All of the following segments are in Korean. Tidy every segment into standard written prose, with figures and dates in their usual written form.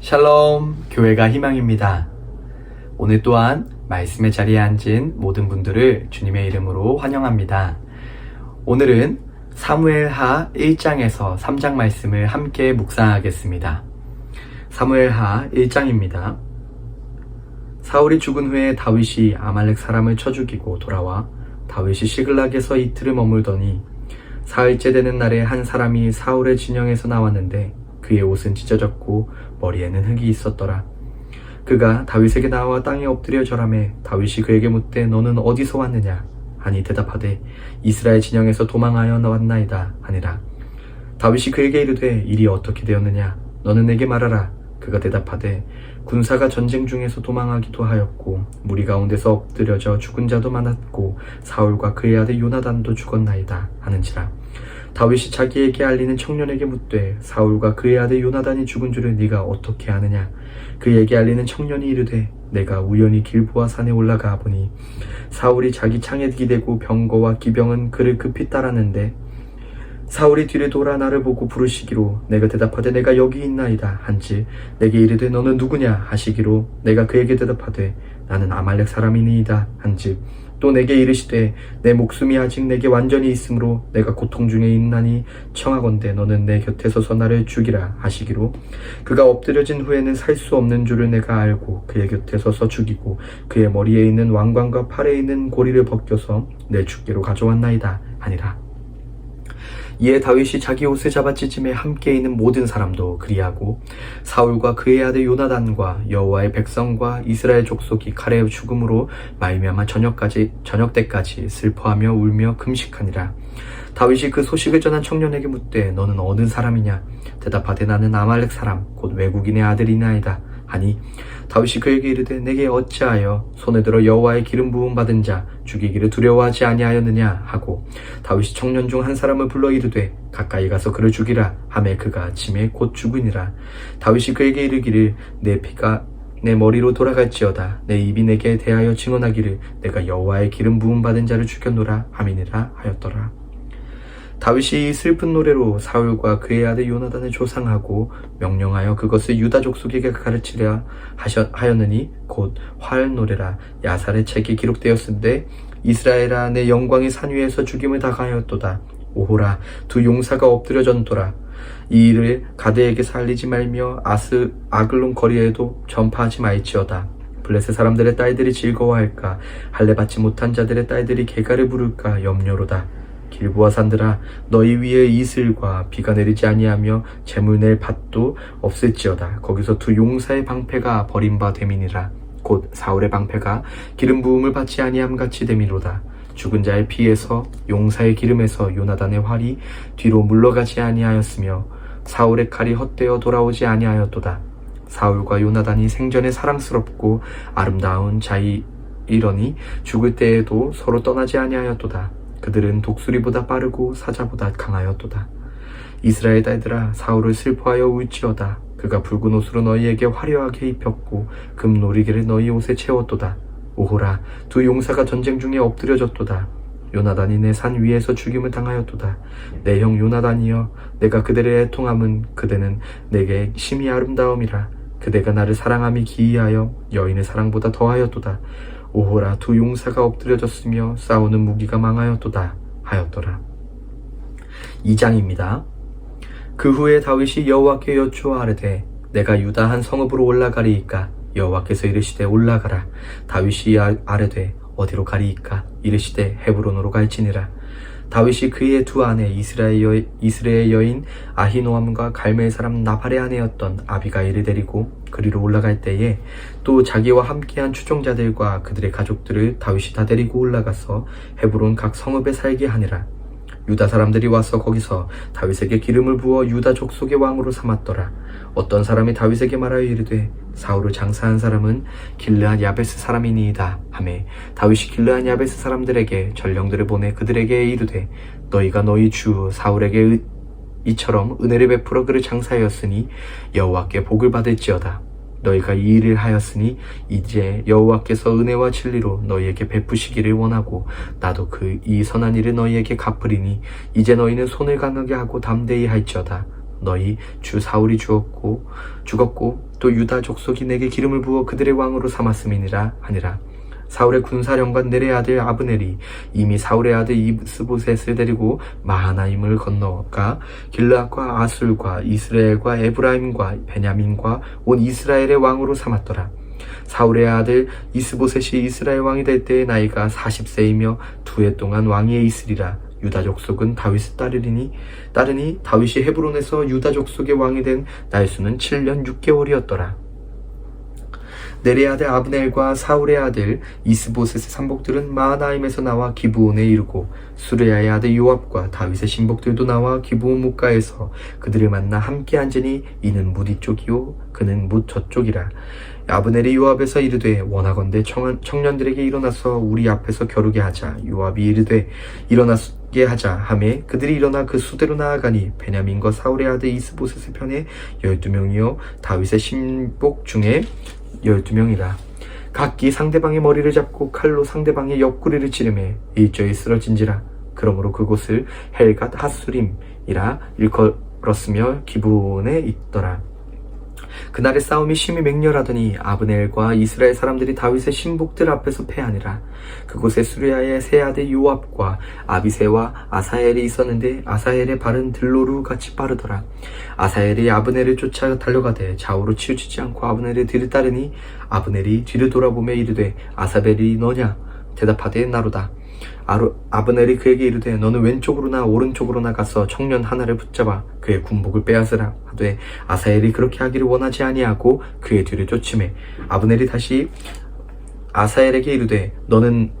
샬롬, 교회가 희망입니다. 오늘 또한 말씀의 자리에 앉은 모든 분들을 주님의 이름으로 환영합니다. 오늘은 사무엘하 1장에서 3장 말씀을 함께 묵상하겠습니다. 사무엘하 1장입니다. 사울이 죽은 후에 다윗이 아말렉 사람을 쳐 죽이고 돌아와 다윗이 시글락에서 이틀을 머물더니 사흘째 되는 날에 한 사람이 사울의 진영에서 나왔는데 그의 옷은 찢어졌고 머리에는 흙이 있었더라. 그가 다윗에게 나와 땅에 엎드려 절하매 다윗이 그에게 묻되 너는 어디서 왔느냐 하니 대답하되 이스라엘 진영에서 도망하여 왔나이다 하니라. 다윗이 그에게 이르되 일이 어떻게 되었느냐 너는 내게 말하라. 그가 대답하되 군사가 전쟁 중에서 도망하기도 하였고 무리 가운데서 엎드려져 죽은 자도 많았고 사울과 그의 아들 요나단도 죽었나이다 하는지라. 다윗이 자기에게 알리는 청년에게 묻되 사울과 그의 아들 요나단이 죽은 줄을 네가 어떻게 아느냐. 그에게 알리는 청년이 이르되 내가 우연히 길보아 산에 올라가 보니 사울이 자기 창에 기대고 병거와 기병은 그를 급히 따랐는데 사울이 뒤를 돌아 나를 보고 부르시기로 내가 대답하되 내가 여기 있나이다 한지 내게 이르되 너는 누구냐 하시기로 내가 그에게 대답하되 나는 아말렉 사람이니이다 한지 또 내게 이르시되 내 목숨이 아직 내게 완전히 있으므로 내가 고통 중에 있나니 청하건대 너는 내 곁에 서서 나를 죽이라 하시기로 그가 엎드려진 후에는 살 수 없는 줄을 내가 알고 그의 곁에 서서 죽이고 그의 머리에 있는 왕관과 팔에 있는 고리를 벗겨서 내 죽게로 가져왔나이다 하니라. 이에 다윗이 자기 옷을 잡아 찢음에 함께 있는 모든 사람도 그리하고 사울과 그의 아들 요나단과 여호와의 백성과 이스라엘 족속이 칼의 죽음으로 말미암아 저녁 때까지 슬퍼하며 울며 금식하니라. 다윗이 그 소식을 전한 청년에게 묻되 너는 어느 사람이냐. 대답하되 나는 아말렉 사람 곧 외국인의 아들이나이다 하니 다윗이 그에게 이르되 내게 어찌하여 손에 들어 여호와의 기름 부음 받은 자 죽이기를 두려워하지 아니하였느냐 하고 다윗이 청년 중 한 사람을 불러 이르되 가까이 가서 그를 죽이라 하매 그가 아침에 곧 죽으니라. 다윗이 그에게 이르기를 내 피가 내 머리로 돌아갈지어다 내 입이 내게 대하여 증언하기를 내가 여호와의 기름 부음 받은 자를 죽였노라 함이니라 하였더라. 다윗이 이 슬픈 노래로 사울과 그의 아들 요나단을 조상하고 명령하여 그것을 유다 족속에게 가르치려 하였느니 곧 활 노래라. 야살의 책이 기록되었은데 이스라엘아 내 영광이 산 위에서 죽임을 당하였도다. 오호라 두 용사가 엎드려졌도다. 이 일을 가드에게서 알리지 말며 아글론 거리에도 전파하지 말지어다. 블레셋 사람들의 딸들이 즐거워할까 할례 받지 못한 자들의 딸들이 개가를 부를까 염려로다. 길보아 산들아 너희 위에 이슬과 비가 내리지 아니하며 재물 낼 밭도 없을지어다. 거기서 두 용사의 방패가 버림바 됨이니라. 곧 사울의 방패가 기름 부음을 받지 아니함 같이 됨이로다. 죽은 자의 피에서 용사의 기름에서 요나단의 활이 뒤로 물러가지 아니하였으며 사울의 칼이 헛되어 돌아오지 아니하였도다. 사울과 요나단이 생전에 사랑스럽고 아름다운 자이러니 죽을 때에도 서로 떠나지 아니하였도다. 그들은 독수리보다 빠르고 사자보다 강하였도다. 이스라엘 딸들아 사울을 슬퍼하여 울지어다. 그가 붉은 옷으로 너희에게 화려하게 입혔고 금노리개를 너희 옷에 채웠도다. 오호라 두 용사가 전쟁 중에 엎드려졌도다. 요나단이 내 산 위에서 죽임을 당하였도다. 내 형 요나단이여 내가 그들의 애통함은 그대는 내게 심히 아름다움이라. 그대가 나를 사랑함이 기이하여 여인의 사랑보다 더하였도다. 오호라 두 용사가 엎드려졌으며 싸우는 무기가 망하였도다 하였더라. 2장입니다. 그 후에 다윗이 여호와께 여쭈어 아뢰되 내가 유다 한 성읍으로 올라가리이까. 여호와께서 이르시되 올라가라. 다윗이 아뢰되 어디로 가리이까. 이르시되 헤브론으로 갈지니라. 다윗이 그의 두 아내 이스라엘 여인 아히노암과 갈멜 사람 나발의 아내였던 아비가일을 데리고 그리로 올라갈 때에 또 자기와 함께한 추종자들과 그들의 가족들을 다윗이 다 데리고 올라가서 헤브론 각 성읍에 살게 하니라. 유다 사람들이 와서 거기서 다윗에게 기름을 부어 유다 족속의 왕으로 삼았더라. 어떤 사람이 다윗에게 말하여 이르되 사울을 장사한 사람은 길르앗 야베스 사람이니이다 하매 다윗이 길르앗 야베스 사람들에게 전령들을 보내 그들에게 이르되 너희가 너희 주 사울에게 이처럼 은혜를 베풀어 그를 장사하였으니 여호와께 복을 받을지어다. 너희가 이 일을 하였으니 이제 여호와께서 은혜와 진리로 너희에게 베푸시기를 원하고 나도 이 선한 일을 너희에게 갚으리니 이제 너희는 손을 강하게 하고 담대히 할지어다. 너희 주 사울이 죽었고 또 유다 족속이 내게 기름을 부어 그들의 왕으로 삼았음이니라 하니라. 사울의 군사령관 넬의 아들 아브넬이 이미 사울의 아들 이스보셋을 데리고 마하나임을 건너가 길르앗과 아술과 이스라엘과 에브라임과 베냐민과 온 이스라엘의 왕으로 삼았더라. 사울의 아들 이스보셋이 이스라엘 왕이 될 때의 나이가 40세이며 2해 동안 왕위에 있으리라. 유다 족속은 다윗을 따르니 다윗이 헤브론에서 유다 족속의 왕이 된 날수는 7년 6개월이었더라. 넬의 아들 아브넬과 사울의 아들 이스보셋의 산복들은 마하나임에서 나와 기브온에 이르고 수레야의 아들 요압과 다윗의 신복들도 나와 기브온 뭇가에서 그들을 만나 함께 앉으니 이는 뭇 이쪽이요 그는 뭇 저쪽이라. 아브넬이 요압에서 이르되 원하건대 청년들에게 일어나서 우리 앞에서 겨루게 하자. 요압이 이르되 일어나게 하자 하매 그들이 일어나 그 수대로 나아가니 베냐민과 사울의 아들 이스보셋의 편에 12명이요 다윗의 신복 중에 12명이라. 각기 상대방의 머리를 잡고 칼로 상대방의 옆구리를 찌르매 일저에 쓰러진지라. 그러므로 그곳을 헬갓 핫수림이라 일컬었으며 기브온에 있더라. 그날의 싸움이 심히 맹렬하더니 아브넬과 이스라엘 사람들이 다윗의 신복들 앞에서 패하니라. 그곳에 수르야의 세 아들 요압과 아비새와 아사헬이 있었는데 아사헬의 발은 들로루 같이 빠르더라. 아사헬이 아브넬을 쫓아 달려가되 좌우로 치우치지 않고 아브넬을 뒤를 따르니 아브넬이 뒤를 돌아보며 이르되 아사벨이 너냐? 대답하되 나로다. 아브넬이 그에게 이르되 너는 왼쪽으로나 오른쪽으로나 가서 청년 하나를 붙잡아 그의 군복을 빼앗으라 하되 아사헬이 그렇게 하기를 원하지 아니하고 그의 뒤를 쫓으매 아브넬이 다시 아사헬에게 이르되 너는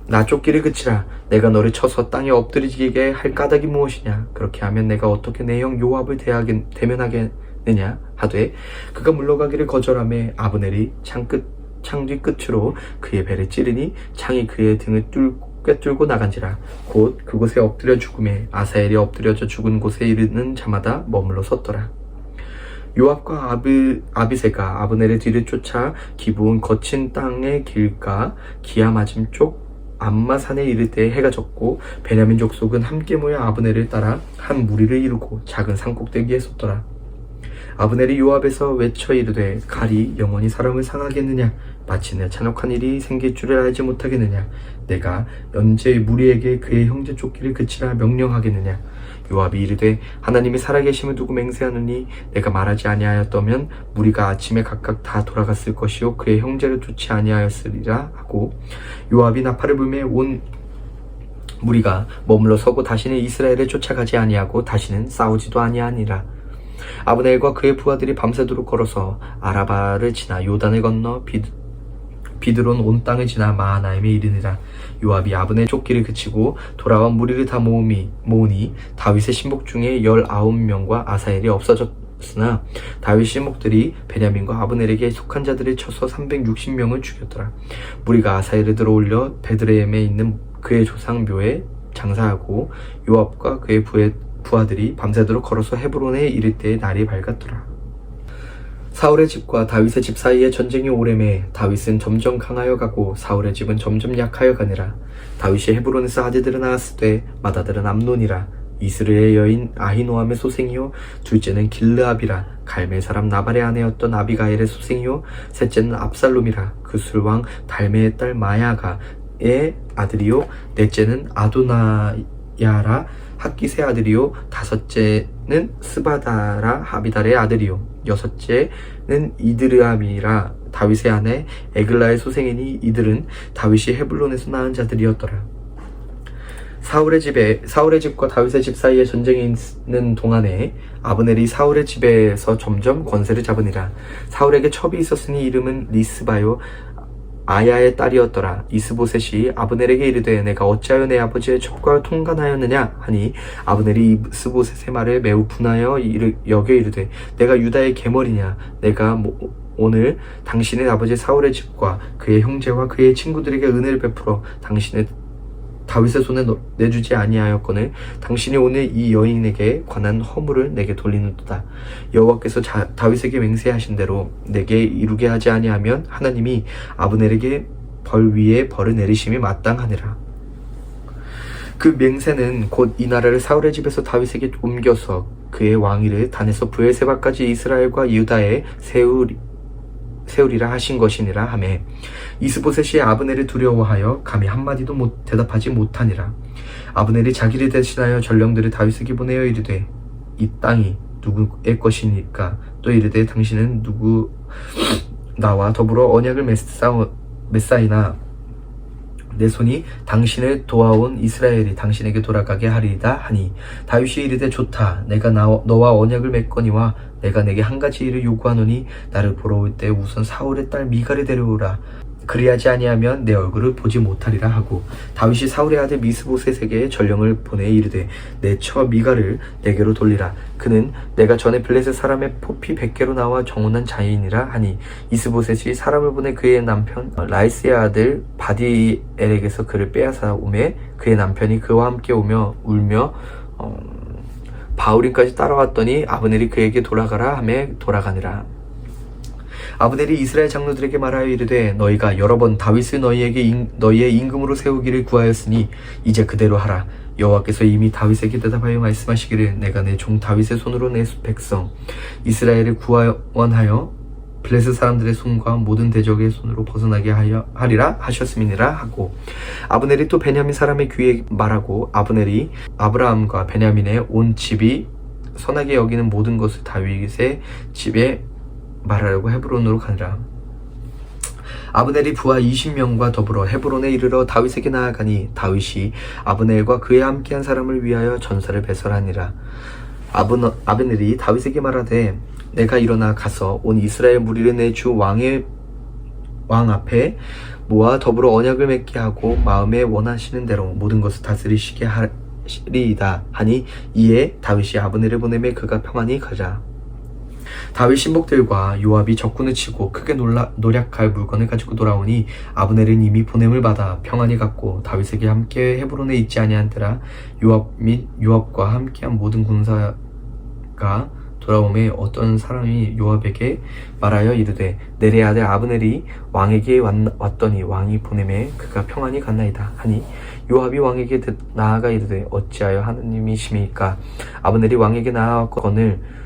나 쫓기를 그치라. 내가 너를 쳐서 땅에 엎드리게 할 까닭이 무엇이냐? 그렇게 하면 내가 어떻게 내 형 요압을 대면하겠느냐 하되 그가 물러가기를 거절하매 아브넬이 창 뒤 끝으로 그의 배를 찌르니 창이 그의 등을 꿰뚫고 나간지라. 곧 그곳에 엎드려 죽음에 아사헬이 엎드려져 죽은 곳에 이르는 자마다 머물러 섰더라. 요압과 아비새가 아브넬의 뒤를 쫓아 기브온 거친 땅의 길가 기아 맞은 쪽 암마산에 이를 때 해가 졌고 베냐민 족속은 함께 모여 아브넬을 따라 한 무리를 이루고 작은 산꼭대기에 섰더라. 아브넬이 요압에서 외쳐 이르되 칼이 영원히 사람을 상하겠느냐? 마치 내 잔혹한 일이 생길 줄을 알지 못하겠느냐? 내가 언제 무리에게 그의 형제 쫓기를 그치라 명령하겠느냐? 요압이 이르되 하나님이 살아계심을 두고 맹세하노니 내가 말하지 아니하였다면 무리가 아침에 각각 다 돌아갔을 것이요 그의 형제를 쫓지 아니하였으리라 하고 요압이 나팔을 불매 온 무리가 머물러 서고 다시는 이스라엘을 쫓아가지 아니하고 다시는 싸우지도 아니하니라. 아브넬과 그의 부하들이 밤새도록 걸어서 아라바를 지나 요단을 건너 비드론 온 땅을 지나 마하나임에 이르니라. 요압이 아브넬 쫓기를 그치고 돌아와 무리를 다 모으니 다윗의 신복 중에 19명과 아사헬이 없어졌으나 다윗 신복들이 베냐민과 아브넬에게 속한 자들을 쳐서 360명을 죽였더라. 무리가 아사헬을 들어올려 베드레헴에 있는 그의 조상 묘에 장사하고 요압과 그의 부하들이 밤새도록 걸어서 헤브론에 이를 때에 날이 밝았더라. 사울의 집과 다윗의 집 사이에 전쟁이 오래매 다윗은 점점 강하여 가고 사울의 집은 점점 약하여 가니라. 다윗이 헤브론에서 아들들을 낳았을 때 맏아들은 암논이라. 이스라엘의 여인 아히노함의 소생이요 둘째는 길르압이라. 갈멜 사람 나발의 아내였던 아비가일의 소생이요 셋째는 압살롬이라. 그 술왕 달메의 딸 마야가의 아들이요 넷째는 아도나야라 핫깃의 아들이요 다섯째는 스바다라 하비달의 아들이요 여섯째는 이드르암이라. 다윗의 아내 에글라의 소생이니 이들은 다윗이 헤블론에서 낳은 자들이었더라. 사울의 집과 다윗의 집 사이에 전쟁이 있는 동안에 아브넬이 사울의 집에서 점점 권세를 잡으니라. 사울에게 첩이 있었으니 이름은 리스바요 아야의 딸이었더라. 이스보셋이 아브넬에게 이르되 내가 어찌하여 내 아버지의 첩과 통간하였느냐 하니 아브넬이 이스보셋의 말을 매우 분하여 여겨 이르되 내가 유다의 계머리냐? 내가 오늘 당신의 아버지 사울의 집과 그의 형제와 그의 친구들에게 은혜를 베풀어 당신의 다윗의 손에 내주지 아니하였거늘 당신이 오늘 이 여인에게 관한 허물을 내게 돌리는도다. 여호와께서 다윗에게 맹세하신 대로 내게 이루게 하지 아니하면 하나님이 아브넬에게 벌 위에 벌을 내리심이 마땅하니라. 그 맹세는 곧 이 나라를 사울의 집에서 다윗에게 옮겨서 그의 왕위를 단에서 브엘세바까지 이스라엘과 유다에 세우리라 하신 것이니라 하매 이스보셋이 아브넬을 두려워하여 감히 한마디도 대답하지 못하니라. 아브넬이 자기를 대신하여 전령들을 다윗에게 보내어 이르되 이 땅이 누구의 것이니까? 또 이르되 당신은 누구 나와 더불어 언약을 맺사이나 내 손이 당신을 도와온 이스라엘이 당신에게 돌아가게 하리이다 하니 다윗이 이르되 좋다. 내가 너와 언약을 맺거니와 내가 내게 한 가지 일을 요구하노니 나를 보러 올 때 우선 사울의 딸 미갈을 데려오라. 그리하지 아니하면 내 얼굴을 보지 못하리라 하고 다윗이 사울의 아들 미스보셋에게 전령을 보내 이르되 내 처 미갈을 내게로 돌리라. 그는 내가 전에 블레셋 사람의 포피 100개로 나와 정혼한 자인이라 하니 이스보셋이 사람을 보내 그의 남편 라이스의 아들 바디엘에게서 그를 빼앗아 오매 그의 남편이 그와 함께 오며 울며 바울임까지 따라왔더니 아브넬이 그에게 돌아가라 하매 돌아가니라. 아브넬이 이스라엘 장로들에게 말하여 이르되 너희가 여러 번 다윗을 너희의 임금으로 세우기를 구하였으니 이제 그대로 하라. 여호와께서 이미 다윗에게 대답하여 말씀하시기를 내가 내 종 다윗의 손으로 내 백성 이스라엘을 구원하여 블레셋 사람들의 손과 모든 대적의 손으로 벗어나게 하리라 하셨음이니라 하고 아브넬이 또 베냐민 사람의 귀에 말하고 아브넬이 아브라함과 베냐민의 온 집이 선하게 여기는 모든 것을 다윗의 집에 말하려고 헤브론으로 가니라. 아브넬이 부하 20명과 더불어 헤브론에 이르러 다윗에게 나아가니 다윗이 아브넬과 그에 함께한 사람을 위하여 전사를 배설하니라. 아브넬이 다윗에게 말하되 내가 일어나 가서 온 이스라엘 무리를 내 주 왕 앞에 모아 더불어 언약을 맺게 하고 마음에 원하시는 대로 모든 것을 다스리시게 하리이다 하니 이에 다윗이 아브넬을 보내매 그가 평안히 가자. 다윗 신복들과 요압이 적군을 치고 크게 노략할 물건을 가지고 돌아오니 아브넬은 이미 보냄을 받아 평안히 갔고 다윗에게 함께 헤브론에 있지 아니한테라. 요압 및 요압과 함께한 모든 군사가 돌아오매 어떤 사람이 요압에게 말하여 이르되 내레의 아들 아브넬이 왕에게 왔더니 왕이 보내매 그가 평안히 갔나이다 하니 요압이 왕에게 나아가 이르되 어찌하여 하느님이십니까? 아브넬이 왕에게 나아왔거늘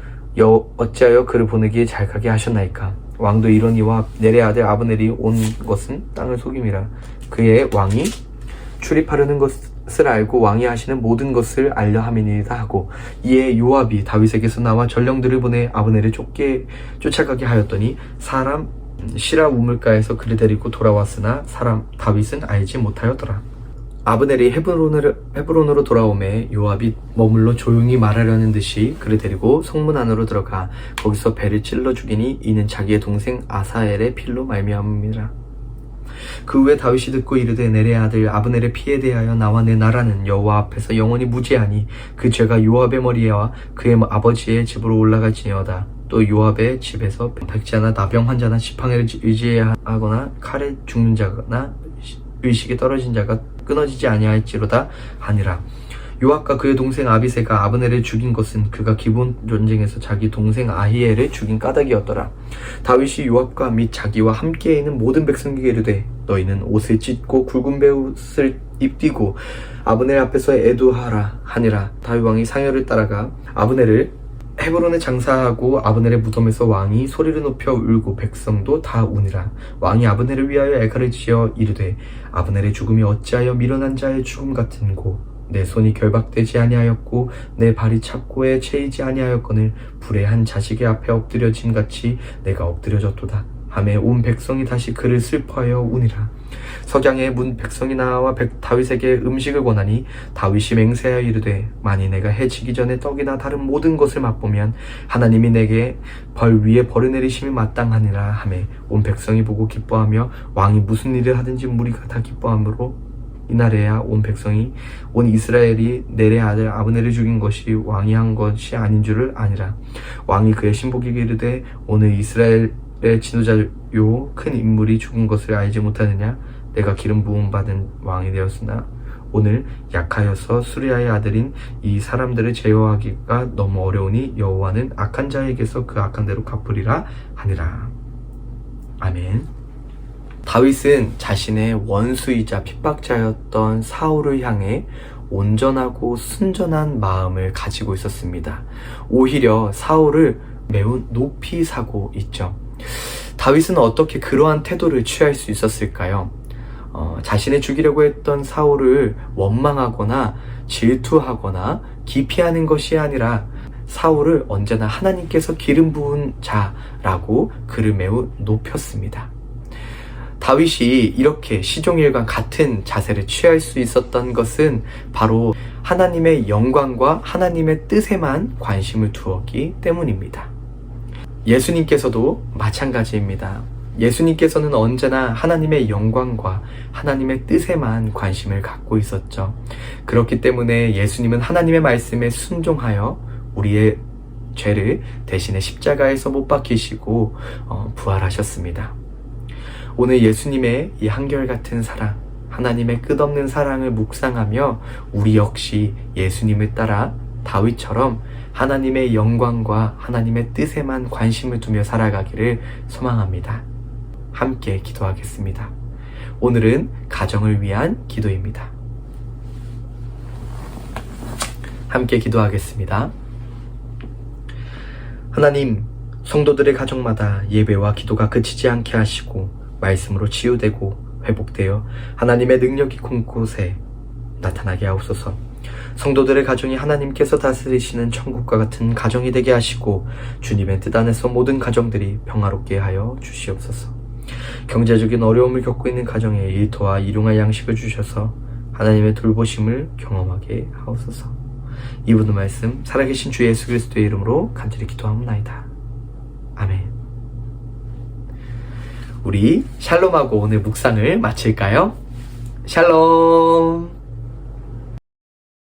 어찌하여 그를 보내기에 잘 가게 하셨나이까? 왕도 이러니와 내레의 아들 아브넬이 온 것은 땅을 속임이라. 그의 왕이 출입하려는 것을 알고 왕이 하시는 모든 것을 알려 함이니이다 하고 이에 요압이 다윗에게서 나와 전령들을 보내 아브넬을 쫓아가게 하였더니 사람 시라 우물가에서 그를 데리고 돌아왔으나 다윗은 알지 못하였더라. 아브넬이 헤브론으로 돌아오매 요압이 머물러 조용히 말하려는 듯이 그를 데리고 성문 안으로 들어가 거기서 배를 찔러 죽이니 이는 자기의 동생 아사엘의 필로 말미암음이라. 그 후에 다윗이 듣고 이르되 내레의 아들 아브넬의 피에 대하여 나와 내 나라는 여호와 앞에서 영원히 무죄하니 그 죄가 요압의 머리와 그의 아버지의 집으로 올라갈지니어다. 또 요압의 집에서 백자나 나병 환자나 지팡이를 의지하거나 칼에 죽는 자나 의식에 떨어진 자가 끊어지지 아니할지로다 하니라. 요압과 그의 동생 아비새가 아브넬을 죽인 것은 그가 기본 전쟁에서 자기 동생 아히엘을 죽인 까닭이었더라. 다윗이 요압과 및 자기와 함께 있는 모든 백성에게 이르되 너희는 옷을 찢고 굵은 베옷을 입히고 아브넬 앞에서 애도하라 하니라. 다윗 왕이 상여를 따라가 아브넬을 헤브론에 장사하고 아브넬의 무덤에서 왕이 소리를 높여 울고 백성도 다 우니라. 왕이 아브넬을 위하여 애가를 지어 이르되 아브넬의 죽음이 어찌하여 미련한 자의 죽음 같은고 내 손이 결박되지 아니하였고 내 발이 착고에 채이지 아니하였거늘 불의 한 자식의 앞에 엎드려짐 같이 내가 엎드려졌도다 하매 온 백성이 다시 그를 슬퍼하여 우니라. 석양에 문 백성이 나와 다윗에게 음식을 권하니 다윗이 맹세하여 이르되 만일 내가 해지기 전에 떡이나 다른 모든 것을 맛보면 하나님이 내게 벌 위에 벌을 내리심이 마땅하니라 하매 온 백성이 보고 기뻐하며 왕이 무슨 일을 하든지 무리가 다 기뻐하므로 이날에야 온 백성이 온 이스라엘이 내레의 아들 아브넬을 죽인 것이 왕이 한 것이 아닌 줄을 아니라. 왕이 그의 신복에게 이르되 오늘 이스라엘의 지도자요 큰 인물이 죽은 것을 알지 못하느냐? 내가 기름 부음 받은 왕이 되었으나 오늘 약하여서 수리아의 아들인 이 사람들을 제어하기가 너무 어려우니 여호와는 악한 자에게서 그 악한 대로 갚으리라 하니라. 아멘. 다윗은 자신의 원수이자 핍박자였던 사울을 향해 온전하고 순전한 마음을 가지고 있었습니다. 오히려 사울을 매우 높이 사고 있죠. 다윗은 어떻게 그러한 태도를 취할 수 있었을까요? 자신을 죽이려고 했던 사울을 원망하거나 질투하거나 기피하는 것이 아니라 사울을 언제나 하나님께서 기름 부은 자라고 그를 매우 높였습니다. 다윗이 이렇게 시종일관 같은 자세를 취할 수 있었던 것은 바로 하나님의 영광과 하나님의 뜻에만 관심을 두었기 때문입니다. 예수님께서도 마찬가지입니다. 예수님께서는 언제나 하나님의 영광과 하나님의 뜻에만 관심을 갖고 있었죠. 그렇기 때문에 예수님은 하나님의 말씀에 순종하여 우리의 죄를 대신에 십자가에서 못 박히시고 부활하셨습니다. 오늘 예수님의 이 한결같은 사랑, 하나님의 끝없는 사랑을 묵상하며 우리 역시 예수님을 따라 다윗처럼 하나님의 영광과 하나님의 뜻에만 관심을 두며 살아가기를 소망합니다. 함께 기도하겠습니다. 오늘은 가정을 위한 기도입니다. 함께 기도하겠습니다. 하나님, 성도들의 가정마다 예배와 기도가 그치지 않게 하시고 말씀으로 치유되고 회복되어 하나님의 능력이 곳곳에 나타나게 하옵소서. 성도들의 가정이 하나님께서 다스리시는 천국과 같은 가정이 되게 하시고 주님의 뜻 안에서 모든 가정들이 평화롭게 하여 주시옵소서. 경제적인 어려움을 겪고 있는 가정에 일터와 일용할 양식을 주셔서 하나님의 돌보심을 경험하게 하옵소서. 이 모든 말씀 살아계신 주 예수 그리스도의 이름으로 간절히 기도하옵나이다. 아멘. 우리 샬롬하고 오늘 묵상을 마칠까요? 샬롬.